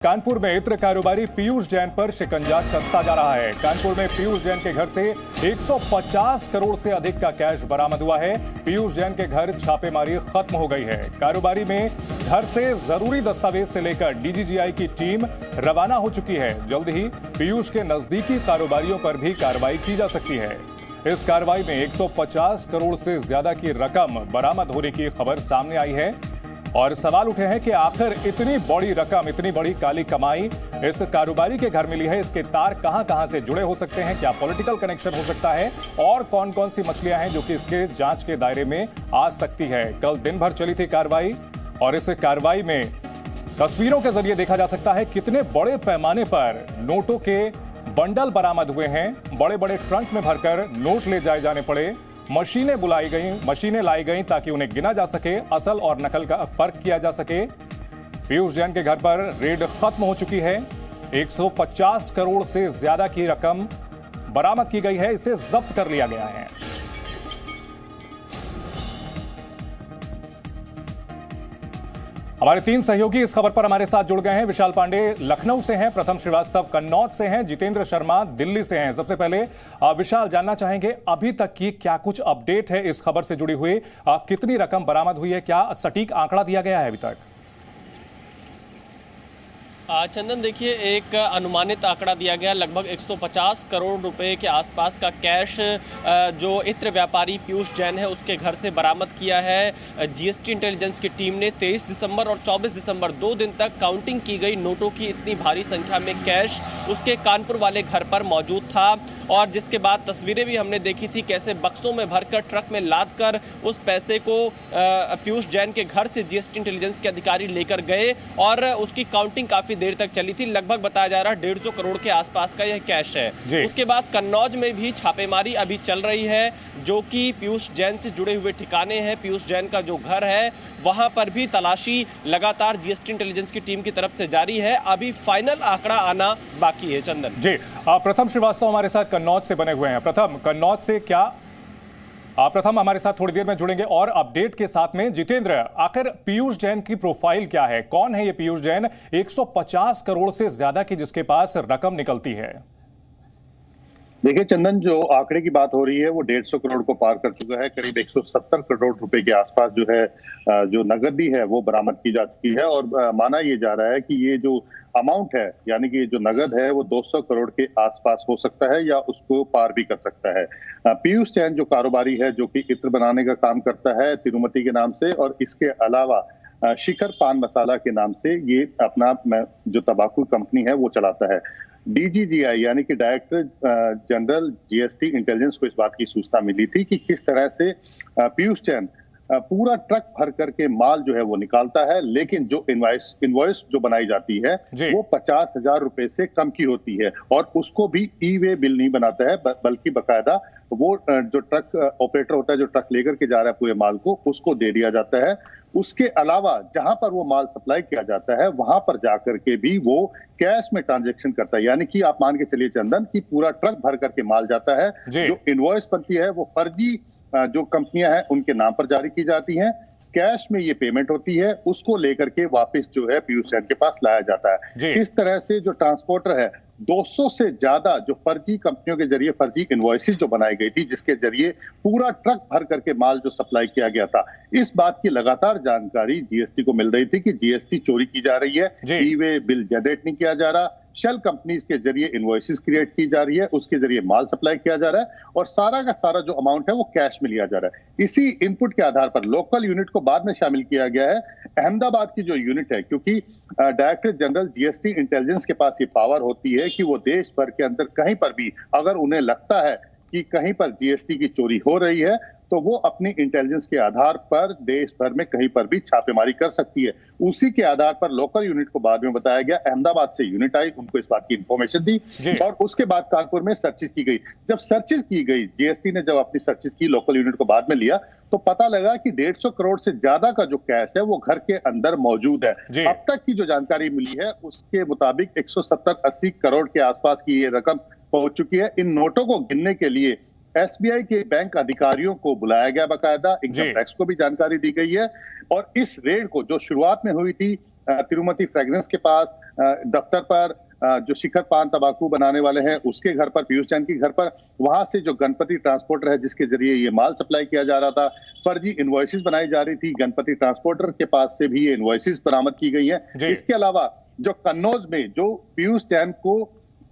कानपुर में इत्र कारोबारी पीयूष जैन पर शिकंजा कसता जा रहा है। कानपुर में पीयूष जैन के घर से 150 करोड़ से अधिक का कैश बरामद हुआ है। पीयूष जैन के घर छापेमारी खत्म हो गई है। कारोबारी में घर से जरूरी दस्तावेज से लेकर डीजीजीआई की टीम रवाना हो चुकी है। जल्द ही पीयूष के नजदीकी कारोबारियों पर भी कार्रवाई की जा सकती है। इस कार्रवाई में 150 करोड़ से ज्यादा की रकम बरामद होने की खबर सामने आई है और सवाल उठे हैं कि आखिर इतनी बड़ी रकम, इतनी बड़ी काली कमाई इस कारोबारी के घर मिली है। इसके तार कहां से जुड़े हो सकते हैं, क्या पॉलिटिकल कनेक्शन हो सकता है और कौन कौन सी मछलियां हैं जो कि इसके जांच के दायरे में आ सकती है। कल दिन भर चली थी कार्रवाई और इस कार्रवाई में तस्वीरों के जरिए देखा जा सकता है कितने बड़े पैमाने पर नोटों के बंडल बरामद हुए हैं। बड़े बड़े ट्रंक में भरकर नोट ले जाए जाने पड़े। मशीनें लाई गई ताकि उन्हें गिना जा सके, असल और नकल का फर्क किया जा सके। पीयूष जैन के घर पर रेड खत्म हो चुकी है। 150 करोड़ से ज्यादा की रकम बरामद की गई है, इसे जब्त कर लिया गया है। हमारे तीन सहयोगी इस खबर पर हमारे साथ जुड़ गए हैं। विशाल पांडे लखनऊ से हैं, प्रथम श्रीवास्तव कन्नौज से हैं, जितेंद्र शर्मा दिल्ली से हैं। सबसे पहले विशाल, जानना चाहेंगे अभी तक की क्या कुछ अपडेट है इस खबर से जुड़ी हुई, कितनी रकम बरामद हुई है, क्या सटीक आंकड़ा दिया गया है अभी तक? चंदन, देखिए, एक अनुमानित आंकड़ा दिया गया, लगभग 150 करोड़ रुपए के आसपास का कैश जो इत्र व्यापारी पीयूष जैन है उसके घर से बरामद किया है। जीएसटी इंटेलिजेंस की टीम ने 23 दिसंबर और 24 दिसंबर 2 दिन तक काउंटिंग की गई नोटों की इतनी भारी संख्या में कैश उसके कानपुर वाले घर पर मौजूद था और जिसके बाद तस्वीरें भी हमने देखी थी कैसे बक्सों में भरकर ट्रक में लाद कर उस पैसे को पीयूष जैन के घर से जीएसटी इंटेलिजेंस के अधिकारी लेकर गए और उसकी काउंटिंग काफ़ी देर तक चली थी। लगभग बताया जा रहा है 150 करोड़ के आसपास का यह कैश है। उसके बाद कन्नौज में भी छापेमारी अभी चल रही है जो कि पीयूष जैन से जुड़े हुए ठिकाने हैं। पीयूष जैन का जो घर है वहां पर भी तलाशी लगातार जीएसटी इंटेलिजेंस की टीम की तरफ से जारी है। अभी फाइनल आंकड़ा आना बाकी है। चंदन जी, प्रथम श्रीवास्तव हमारे साथ कन्नौज से बने हुए हैं। प्रथम, कन्नौज से क्या प्रथम हमारे साथ थोड़ी देर में जुड़ेंगे और अपडेट के साथ में जितेंद्र, आखिर पीयूष जैन की प्रोफाइल क्या है, कौन है ये पीयूष जैन? 150 करोड़ से ज्यादा की जिसके पास रकम निकलती है। देखिए चंदन, जो आंकड़े की बात हो रही है वो 150 करोड़ को पार कर चुका है। करीब 170 करोड़ रुपए के आसपास जो है जो नगदी है वो बरामद की जा चुकी है और माना ये जा रहा है कि ये जो अमाउंट है यानी कि जो नगद है वो 200 करोड़ के आसपास हो सकता है या उसको पार भी कर सकता है। पीयूष जैन जो कारोबारी है जो कि इत्र बनाने का काम करता है तिरुमति के नाम से और इसके अलावा शिखर पान मसाला के नाम से ये अपना जो तंबाकू कंपनी है वो चलाता है। डीजीजीआई यानी कि डायरेक्टर जनरल जीएसटी इंटेलिजेंस को इस बात की सूचना मिली थी कि किस तरह से पीयूष जैन पूरा ट्रक भर करके माल जो है वो निकालता है, लेकिन जो इनवॉइस जो बनाई जाती है वो 50,000 रुपए से कम की होती है और उसको भी ई वे बिल नहीं बनाता है बल्कि बकायदा वो जो ट्रक ऑपरेटर होता है जो ट्रक लेकर के जा रहा है पूरे माल को उसको दे दिया जाता है। उसके अलावा जहां पर वो माल सप्लाई किया जाता है वहां पर जाकर के भी वो कैश में ट्रांजैक्शन करता है। यानी कि आप मान के चलिए चंदन कि पूरा ट्रक भर करके माल जाता है, जो इनवॉइस बनती है वो फर्जी जो कंपनियां हैं उनके नाम पर जारी की जाती हैं, कैश में ये पेमेंट होती है, उसको लेकर के वापस जो है पीयूष जैन के पास लाया जाता है। इस तरह से जो ट्रांसपोर्टर है 200 से ज्यादा जो फर्जी कंपनियों के जरिए फर्जी इनवॉइसेस जो बनाई गई थी जिसके जरिए पूरा ट्रक भर करके माल जो सप्लाई किया गया था, इस बात की लगातार जानकारी जीएसटी को मिल रही थी कि जीएसटी चोरी की जा रही है, ई वे बिल जनरेट नहीं किया जा रहा, शेल कंपनीज के जरिए इनवॉइसेस क्रिएट की जा रही है, उसके जरिए माल सप्लाई किया जा रहा है और सारा का सारा जो अमाउंट है वो कैश में लिया जा रहा है। इसी इनपुट के आधार पर लोकल यूनिट को बाद में शामिल किया गया है। अहमदाबाद की जो यूनिट है, क्योंकि डायरेक्टर जनरल जीएसटी इंटेलिजेंस के पास ये पावर होती है कि वो देश भर के अंदर कहीं पर भी अगर उन्हें लगता है कि कहीं पर जीएसटी की चोरी हो रही है तो वो अपनी इंटेलिजेंस के आधार पर देश भर में कहीं पर भी छापेमारी कर सकती है। उसी के आधार पर लोकल यूनिट को बाद में बताया गया, अहमदाबाद से यूनिट आई, उनको इस बात की इंफॉर्मेशन दी और उसके बाद कानपुर में सर्चिस की गई। जब सर्चिस की गई, जीएसटी ने जब अपनी सर्चिस की, लोकल यूनिट को बाद में लिया, तो पता लगा कि 150 करोड़ से ज्यादा का जो कैश है वो घर के अंदर मौजूद है। अब तक की जो जानकारी मिली है उसके मुताबिक 170-80 करोड़ के आसपास की ये रकम पहुंच चुकी है। इन नोटों को गिनने के लिए एसबीआई के बैंक अधिकारियों को बुलाया गया, बाकायदा इनकम टैक्स को भी जानकारी दी गई है और इस रेड को जो शुरुआत में हुई थी तिरुमति फ्रेग्रेंस के पास, दफ्तर पर जो शिखर पान तंबाकू बनाने वाले हैं उसके घर पर, पीयूष जैन के घर पर, वहां से जो गणपति ट्रांसपोर्टर है जिसके जरिए ये माल सप्लाई किया जा रहा था, फर्जी इनवॉइसेस बनाई जा रही थी, गणपति ट्रांसपोर्टर के पास से भी ये इनवॉइसेस बरामद की गई है। इसके अलावा जो कन्नौज में जो पीयूष जैन को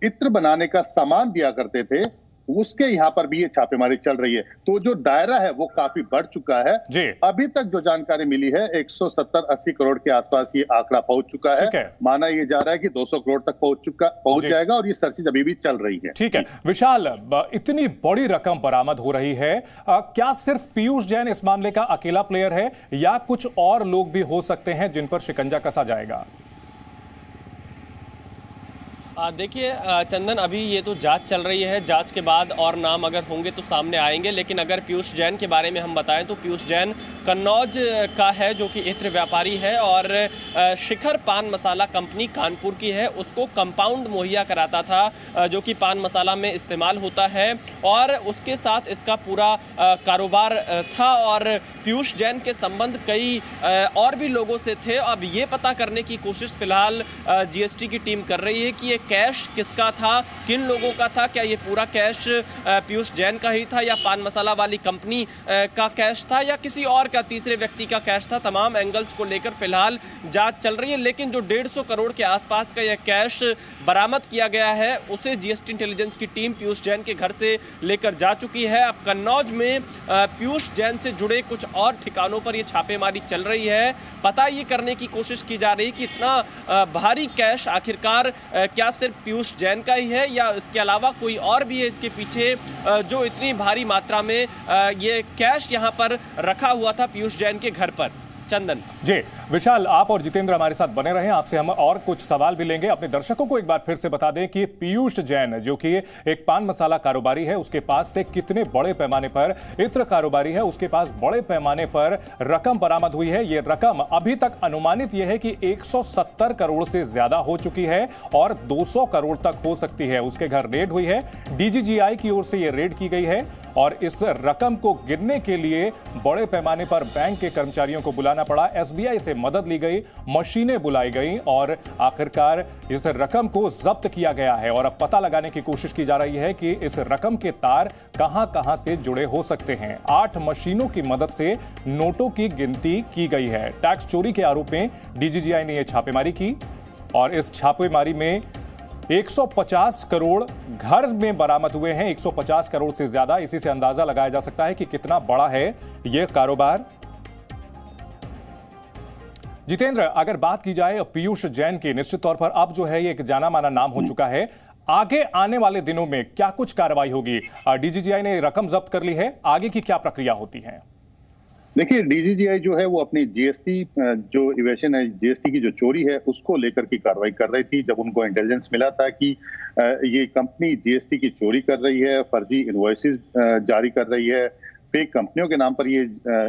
इत्र बनाने का सामान दिया करते थे उसके यहाँ पर भी ये छापेमारी चल रही है। तो जो दायरा है वो काफी बढ़ चुका है। अभी तक जो जानकारी मिली है 170-80 करोड़ के आसपास ये आंकड़ा पहुंच चुका है। माना ये जा रहा है कि 200 करोड़ तक पहुंच जाएगा और ये सर्चिज अभी भी चल रही है। ठीक है विशाल, इतनी बड़ी रकम बरामद हो रही है, क्या सिर्फ पीयूष जैन इस मामले का अकेला प्लेयर है या कुछ और लोग भी हो सकते हैं जिन पर शिकंजा कसा जाएगा? देखिए चंदन, अभी ये तो जांच चल रही है, जांच के बाद और नाम अगर होंगे तो सामने आएंगे। लेकिन अगर पीयूष जैन के बारे में हम बताएं तो पीयूष जैन कन्नौज का है जो कि इत्र व्यापारी है और शिखर पान मसाला कंपनी कानपुर की है, उसको कंपाउंड मुहैया कराता था जो कि पान मसाला में इस्तेमाल होता है और उसके साथ इसका पूरा कारोबार था। और पीयूष जैन के संबंध कई और भी लोगों से थे। अब ये पता करने की कोशिश फिलहाल जीएसटी की टीम कर रही है कि ये कैश किसका था, किन लोगों का था, क्या ये पूरा कैश पीयूष जैन का ही था या पान मसाला वाली कंपनी का कैश था या किसी और का, तीसरे व्यक्ति का कैश था। तमाम एंगल्स को लेकर फिलहाल जांच चल रही है। लेकिन जो 150 करोड़ के आसपास का यह कैश बरामद किया गया है उसे जीएसटी इंटेलिजेंस की टीम पीयूष जैन के घर से लेकर जा चुकी है। अब कन्नौज में पीयूष जैन से जुड़े कुछ और ठिकानों पर यह छापेमारी चल रही है। पता ये करने की कोशिश की जा रही कि इतना भारी कैश आखिरकार क्या सिर्फ पीयूष जैन का ही है या इसके अलावा कोई और भी है इसके पीछे, जो इतनी भारी मात्रा में ये कैश यहाँ पर रखा हुआ था पीयूष जैन के घर पर। चंदन जी, विशाल आप और जितेंद्र हमारे साथ बने रहें, आपसे हम और कुछ सवाल भी लेंगे। अपने दर्शकों को एक बार फिर से बता दें कि पीयूष जैन जो कि एक पान मसाला कारोबारी है, उसके पास से कितने बड़े पैमाने पर इत्र कारोबारी है, उसके पास बड़े पैमाने पर रकम बरामद हुई है। ये रकम अभी तक अनुमानित यह है कि 170 करोड़ से ज्यादा हो चुकी है और 200 करोड़ तक हो सकती है। उसके घर रेड हुई है, डीजीजीआई की ओर से यह रेड की गई है और इस रकम को गिनने के लिए बड़े पैमाने पर बैंक के कर्मचारियों को बुलाना पड़ा, एसबीआई से मदद ली गई, मशीनें बुलाई गई और आखिरकार इस रकम को जब्त किया गया है। और अब पता लगाने की कोशिश की जा रही है कि इस रकम के तार कहां-कहां से जुड़े हो सकते हैं। 8 मशीनों की मदद से नोटों की गिनती की गई है। टैक्स चोरी के आरोप में डीजीजीआई ने यह छापेमारी की और इस छापेमारी में 150 करोड़ घर में बरामद हुए हैं, 150 करोड़ से ज्यादा। इसी से अंदाजा लगाया जा सकता है कि कितना बड़ा है यह कारोबार। जितेंद्र, अगर बात की जाए पीयूष जैन की, निश्चित तौर पर अब जो है ये एक जाना माना नाम हो चुका है। आगे आने वाले दिनों में क्या कुछ कार्रवाई होगी? डीजीजीआई ने रकम जब्त कर ली है, आगे की क्या प्रक्रिया होती है? देखिए, डीजीजीआई जो है वो अपनी जीएसटी जो इवेशन है, जीएसटी की जो चोरी है उसको लेकर की कार्रवाई कर रही थी। जब उनको इंटेलिजेंस मिला था कि ये कंपनी जीएसटी की चोरी कर रही है, फर्जी इनवॉइसेस जारी कर रही है, फेक कंपनियों के नाम पर ये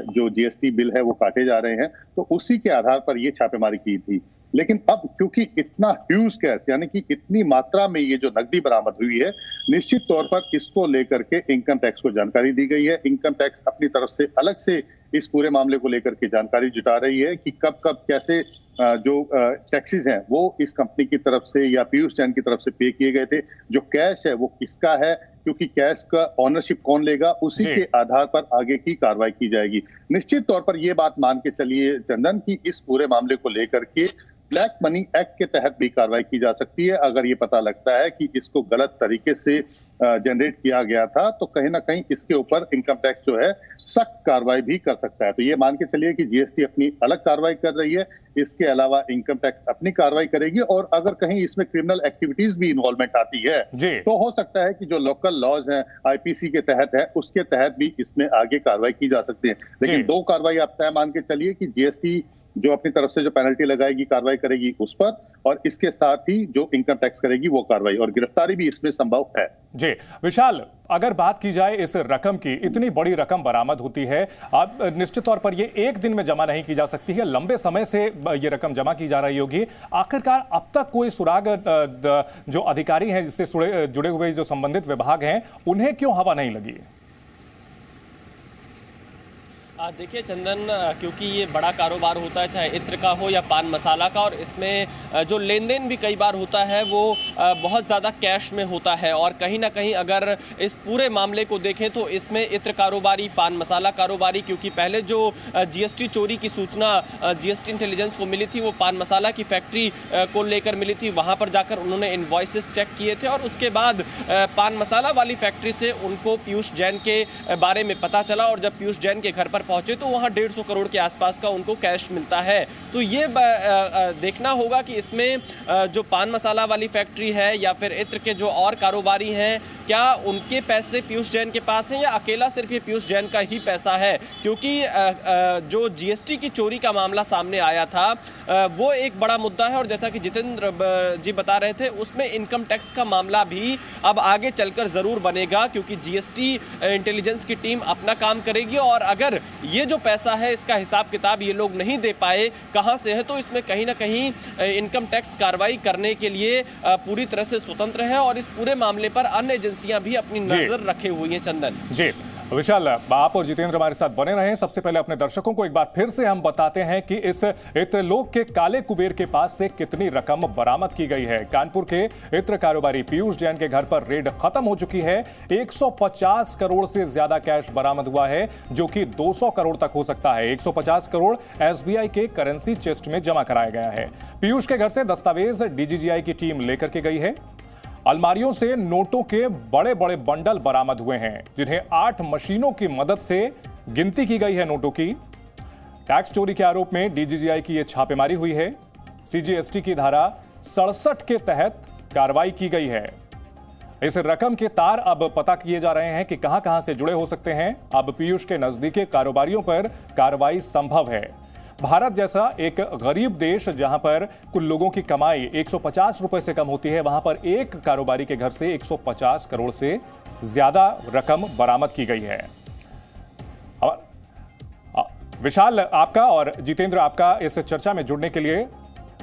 जो जीएसटी बिल है वो काटे जा रहे हैं, तो उसी के आधार पर ये छापेमारी की थी। लेकिन अब क्योंकि इतना ह्यूज कैश, यानी कि इतनी मात्रा में ये जो नकदी बरामद हुई है, निश्चित तौर पर इसको लेकर के इनकम टैक्स को जानकारी दी गई है। इनकम टैक्स अपनी तरफ से अलग से इस पूरे मामले को लेकर के जानकारी जुटा रही है कि कब कब कैसे जो टैक्सेस हैं वो इस कंपनी की तरफ से या पीयूष जैन की तरफ से पे किए गए थे, जो कैश है वो किसका है, क्योंकि कैश का ऑनरशिप कौन लेगा, उसी के आधार पर आगे की कार्रवाई की जाएगी। निश्चित तौर पर यह बात मान के चलिए चंदन कि इस पूरे मामले को लेकर के ब्लैक मनी एक्ट के तहत भी कार्रवाई की जा सकती है। अगर ये पता लगता है कि इसको गलत तरीके से जनरेट किया गया था तो कहीं ना कहीं इसके ऊपर इनकम टैक्स जो है सख्त कार्रवाई भी कर सकता है। तो ये मान के चलिए कि जीएसटी अपनी अलग कार्रवाई कर रही है, इसके अलावा इनकम टैक्स अपनी कार्रवाई करेगी और अगर कहीं इसमें क्रिमिनल एक्टिविटीज भी इन्वॉल्वमेंट आती है तो हो सकता है कि जो लोकल लॉज हैं आईपीसी के तहत है उसके तहत भी इसमें आगे कार्रवाई की जा सकती है। लेकिन 2 कार्रवाई आप तय मान के चलिए कि जीएसटी जो अपनी तरफ से जो पेनल्टी लगाएगी, कार्रवाई करेगी उस पर, और इसके साथ ही जो इनकम टैक्स करेगी वो कार्रवाई, और गिरफ्तारी भी इसमें संभव है। जी विशाल, अगर बात की जाए इस रकम की, इतनी बड़ी रकम बरामद होती है, अब निश्चित तौर पर ये एक दिन में जमा नहीं की जा सकती है, लंबे समय से ये रकम जमा की जा रही होगी। आखिरकार अब तक कोई सुराग जो अधिकारी हैं जिससे जुड़े हुए जो संबंधित विभाग हैं उन्हें क्यों हवा नहीं लगी? देखिए चंदन, क्योंकि ये बड़ा कारोबार होता है, चाहे इत्र का हो या पान मसाला का, और इसमें जो लेन देन भी कई बार होता है वो बहुत ज़्यादा कैश में होता है। और कहीं ना कहीं अगर इस पूरे मामले को देखें तो इसमें इत्र कारोबारी, पान मसाला कारोबारी, क्योंकि पहले जो जीएसटी चोरी की सूचना जीएसटी इंटेलिजेंस को मिली थी वो पान मसाला की फैक्ट्री को लेकर मिली थी। वहाँ पर जाकर उन्होंने इन्वॉइसेस चेक किए थे और उसके बाद पान मसाला वाली फैक्ट्री से उनको पीयूष जैन के बारे में पता चला। और जब पीयूष जैन के घर पर पहुंचे तो वहां 150 करोड़ के आसपास का उनको कैश मिलता है। तो ये देखना होगा कि इसमें जो पान मसाला वाली फैक्ट्री है या फिर इत्र के जो और कारोबारी हैं, क्या उनके पैसे पीयूष जैन के पास हैं या अकेला सिर्फ ये पीयूष जैन का ही पैसा है। क्योंकि जो जीएसटी की चोरी का मामला सामने आया था वो एक बड़ा मुद्दा है, और जैसा कि जितेंद्र जी बता रहे थे उसमें इनकम टैक्स का मामला भी अब आगे चलकर जरूर बनेगा, क्योंकि जीएसटी इंटेलिजेंस की टीम अपना काम करेगी। और अगर ये जो पैसा है इसका हिसाब किताब ये लोग नहीं दे पाए कहां से है, तो इसमें कहीं ना कहीं इनकम टैक्स कार्रवाई करने के लिए पूरी तरह से स्वतंत्र है। और इस पूरे मामले पर अन्य एजेंसियां भी अपनी नजर रखे हुई हैं। चंदन जी, विशाल, आप और जितेंद्र हमारे साथ बने रहें। सबसे पहले अपने दर्शकों को एक बार फिर से हम बताते हैं कि इस इत्रलोक के काले कुबेर के पास से कितनी रकम बरामद की गई है। कानपुर के इत्र कारोबारी पीयूष जैन के घर पर रेड खत्म हो चुकी है। 150 करोड़ से ज्यादा कैश बरामद हुआ है, जो कि 200 करोड़ तक हो सकता है। 150 करोड़ एसबीआई के करेंसी चेस्ट में जमा कराया गया है। पीयूष के घर से दस्तावेज डीजीजीआई की टीम लेकर के गई है। अलमारियों से नोटों के बड़े बड़े बंडल बरामद हुए हैं, जिन्हें 8 मशीनों की मदद से गिनती की गई है नोटों की। टैक्स चोरी के आरोप में डीजीजीआई की यह छापेमारी हुई है। सीजीएसटी की धारा 67 के तहत कार्रवाई की गई है। इस रकम के तार अब पता किए जा रहे हैं कि कहां कहां से जुड़े हो सकते हैं। अब पीयूष के नजदीकी कारोबारियों पर कार्रवाई संभव है। भारत जैसा एक गरीब देश जहां पर कुल लोगों की कमाई 150 रुपए से कम होती है, वहां पर एक कारोबारी के घर से 150 करोड़ से ज्यादा रकम बरामद की गई है। विशाल, आपका और जितेंद्र आपका इस चर्चा में जुड़ने के लिए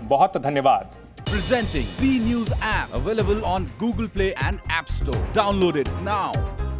बहुत धन्यवाद। Presenting B News app available on Google Play and App Store. Download it now.